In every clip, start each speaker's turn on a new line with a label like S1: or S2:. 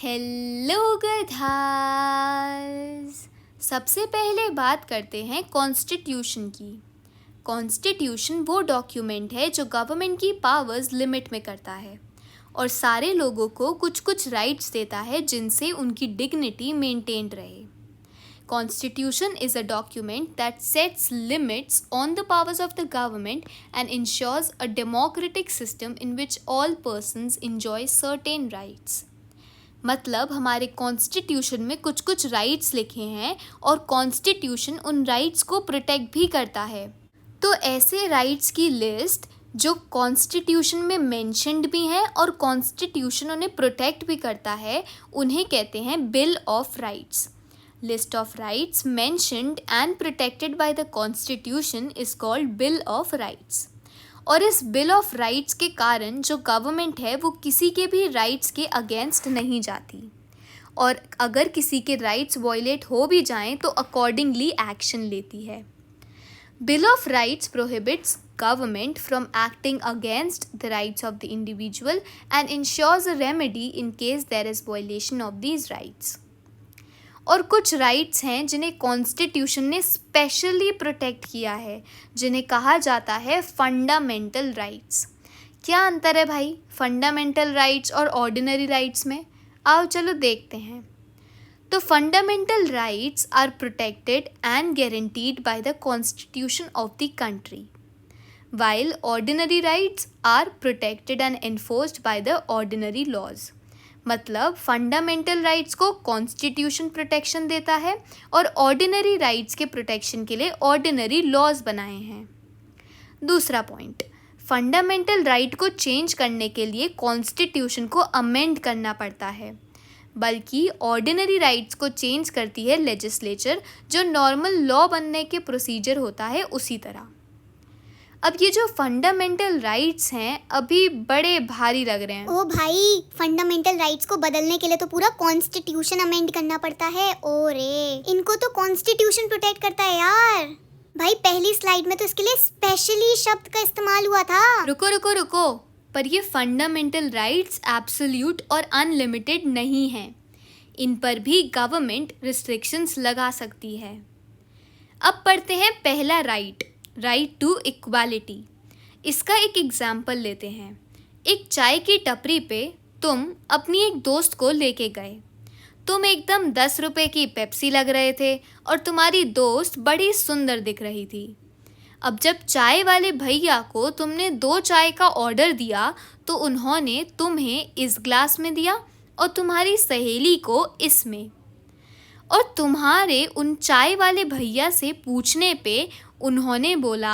S1: Hello गधास। सबसे पहले बात करते हैं कॉन्स्टिट्यूशन की। कॉन्स्टिट्यूशन वो डॉक्यूमेंट है जो गवर्नमेंट की पावर्स लिमिट में करता है और सारे लोगों को कुछ कुछ राइट्स देता है जिनसे उनकी डिग्निटी मेंटेन्ड रहे। Constitution is a document that sets limits on the powers of the government and ensures a democratic system in which all persons enjoy certain rights. मतलब हमारे कॉन्स्टिट्यूशन में कुछ कुछ राइट्स लिखे हैं और कॉन्स्टिट्यूशन उन राइट्स को प्रोटेक्ट भी करता है। तो ऐसे राइट्स की लिस्ट जो कॉन्स्टिट्यूशन में मेंशन्ड भी हैं और कॉन्स्टिट्यूशन उन्हें प्रोटेक्ट भी करता है, उन्हें कहते हैं bill of rights. List of rights mentioned and protected by the Constitution is called Bill of Rights. और इस बिल ऑफ राइट्स के कारण जो गवर्नमेंट है वो किसी के भी राइट्स के अगेंस्ट नहीं जाती और अगर किसी के राइट्स वायलेट हो भी जाएं तो अकॉर्डिंगली एक्शन लेती है। Bill of rights prohibits government from acting against the rights of the individual and ensures a remedy in case there is violation of these rights. और कुछ राइट्स हैं जिन्हें कॉन्स्टिट्यूशन ने स्पेशली प्रोटेक्ट किया है, जिन्हें कहा जाता है फंडामेंटल राइट्स। क्या अंतर है भाई फंडामेंटल राइट्स और ऑर्डिनरी राइट्स में? आओ चलो देखते हैं। तो fundamental rights are protected and guaranteed by the constitution of the country, while ordinary rights are protected and enforced by the ordinary laws. मतलब फंडामेंटल राइट्स को कॉन्स्टिट्यूशन प्रोटेक्शन देता है और ऑर्डिनरी राइट्स के प्रोटेक्शन के लिए ऑर्डिनरी लॉज बनाए हैं। दूसरा पॉइंट, फंडामेंटल राइट को चेंज करने के लिए कॉन्स्टिट्यूशन को अमेंड करना पड़ता है, बल्कि ऑर्डिनरी राइट्स को चेंज करती है लेजिस्लेचर, जो नॉर्मल लॉ बनने के प्रोसीजर होता है उसी तरह। अब ये जो फंडामेंटल राइट्स हैं अभी बड़े भारी लग रहे हैं।
S2: ओ भाई, फंडामेंटल राइट्स को बदलने के लिए तो पूरा कॉन्स्टिट्यूशन अमेंड करना पड़ता है। ओ रे, इनको तो कॉन्स्टिट्यूशन प्रोटेक्ट करता है यार। भाई पहली स्लाइड में तो इसके लिए स्पेशली शब्द का इस्तेमाल हुआ था।
S1: रुको, पर ये फंडामेंटल राइट्स एब्सोल्यूट और अनलिमिटेड नहीं हैं। इन पर भी गवर्नमेंट रिस्ट्रिक्शंस लगा सकती है। अब पढ़ते हैं पहला राइट टू इक्वालिटी। इसका एक एग्जाम्पल लेते हैं। एक चाय की टपरी पे तुम अपनी एक दोस्त को लेके गए। तुम एकदम 10 रुपए की पेप्सी लग रहे थे और तुम्हारी दोस्त बड़ी सुंदर दिख रही थी। अब जब चाय वाले भैया को तुमने 2 चाय का ऑर्डर दिया तो उन्होंने तुम्हें इस ग्लास में दिया और तुम्हारी सहेली को इसमें। और तुम्हारे उन चाय वाले भैया से पूछने पे उन्होंने बोला,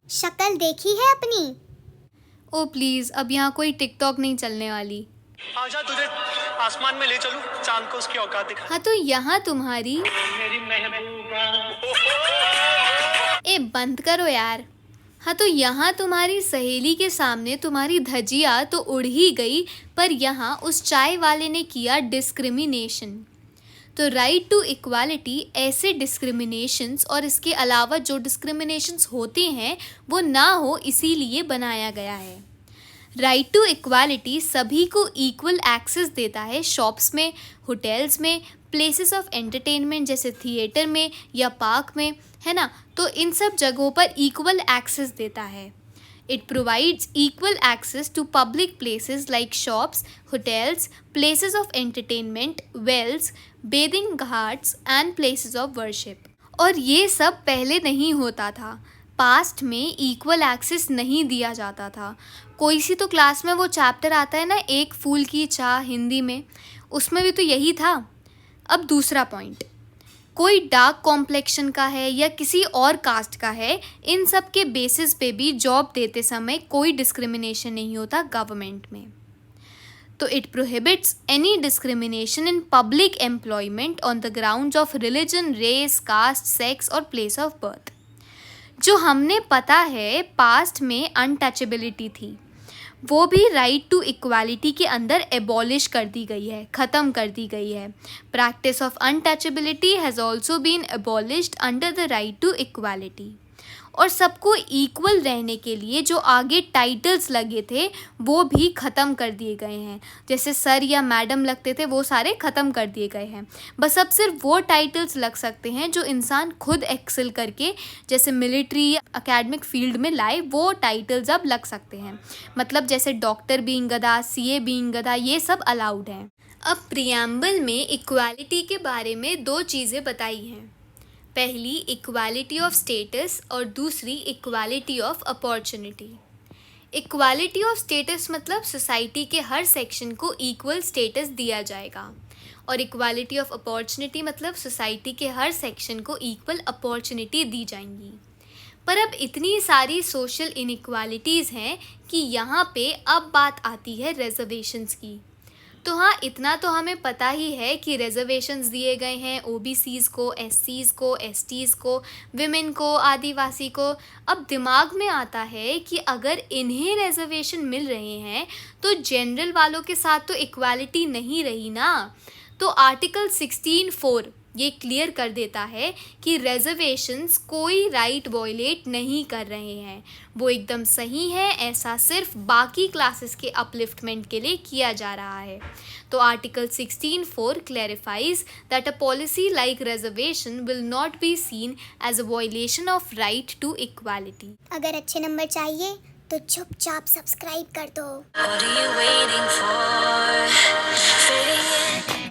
S2: शक्ल देखी है अपनी?
S1: ओ प्लीज, अब यहाँ कोई टिकटॉक नहीं चलने वाली।
S3: आजा तुझे आसमान में ले चलूं, चांद को उसकी औकात दिखा।
S1: हाँ तो यहाँ तुम्हारी
S3: मेरी महबूबा।
S1: ए बंद करो यार। हाँ तो यहाँ तुम्हारी सहेली के सामने तुम्हारी धजिया तो उड़ ही गई, पर यहाँ उस चाय वाले ने किया डिस्क्रिमिनेशन। तो राइट टू इक्वालिटी ऐसे डिस्क्रिमिनेशंस और इसके अलावा जो डिस्क्रिमिनेशंस होते हैं वो ना हो, इसीलिए बनाया गया है। राइट टू इक्वालिटी सभी को इक्वल एक्सेस देता है शॉप्स में, होटल्स में, प्लेसेस ऑफ एंटरटेनमेंट जैसे थिएटर में या पार्क में, है ना। तो इन सब जगहों पर इक्वल एक्सेस देता है। It provides equal access to public places like shops, hotels, places of entertainment, wells, bathing ghats and places of worship. और ये सब पहले नहीं होता था। पास्ट में इक्वल एक्सेस नहीं दिया जाता था। कोई सी तो क्लास में वो चैप्टर आता है ना, एक फूल की चाह हिंदी में, उसमें भी तो यही था। अब दूसरा पॉइंट, कोई डार्क कॉम्प्लेक्शन का है या किसी और कास्ट का है, इन सब के बेसिस पे भी जॉब देते समय कोई डिस्क्रिमिनेशन नहीं होता गवर्नमेंट में। तो it prohibits any discrimination in public employment on the grounds of religion, race, caste, sex और प्लेस ऑफ बर्थ। जो हमने पता है पास्ट में अनटचेबिलिटी थी, वो भी राइट टू इक्वालिटी के अंदर एबॉलिश कर दी गई है, ख़त्म कर दी गई है। Practice of untouchability has also been abolished under the right to equality. और सबको इक्वल रहने के लिए जो आगे टाइटल्स लगे थे वो भी ख़त्म कर दिए गए हैं। जैसे सर या मैडम लगते थे वो सारे ख़त्म कर दिए गए हैं। बस अब सिर्फ वो टाइटल्स लग सकते हैं जो इंसान खुद एक्सेल करके जैसे मिलिट्री या एकेडमिक फील्ड में लाए, वो टाइटल्स अब लग सकते हैं। मतलब जैसे डॉक्टर बीइंग गधा, सीए बीइंग गधा, ये सब अलाउड हैं। अब प्रियम्बल में इक्वालिटी के बारे में 2 चीज़ें बताई हैं। पहली इक्वालिटी ऑफ स्टेटस और दूसरी equality of opportunity. Equality of status मतलब सोसाइटी के हर सेक्शन को इक्वल स्टेटस दिया जाएगा, और इक्वालिटी ऑफ अपॉर्चुनिटी मतलब सोसाइटी के हर सेक्शन को इक्वल अपॉर्चुनिटी दी जाएंगी। पर अब इतनी सारी सोशल इनइक्वालिटीज़ हैं कि यहाँ पे अब बात आती है रिजर्वेशंस की। तो हाँ, इतना तो हमें पता ही है कि रिजर्वेशंस दिए गए हैं ओबीसीज़ को, एससीज़ को, एसटीज़ को, विमेन को, आदिवासी को। अब दिमाग में आता है कि अगर इन्हें रिजर्वेशन मिल रहे हैं तो जनरल वालों के साथ तो इक्वालिटी नहीं रही ना। तो आर्टिकल 16(4) ये क्लियर कर देता है कि रिजर्वेशंस कोई राइट वॉयलेट नहीं कर रहे हैं, वो एकदम सही है। ऐसा सिर्फ बाकी क्लासेस के अपलिफ्टमेंट के लिए किया जा रहा है। तो article 16(4) clarifies that a policy like reservation will not be seen as a violation of right to equality.
S2: अगर अच्छे नंबर चाहिए तो चुपचाप सब्सक्राइब कर दो।
S4: What are you waiting for? Fading in.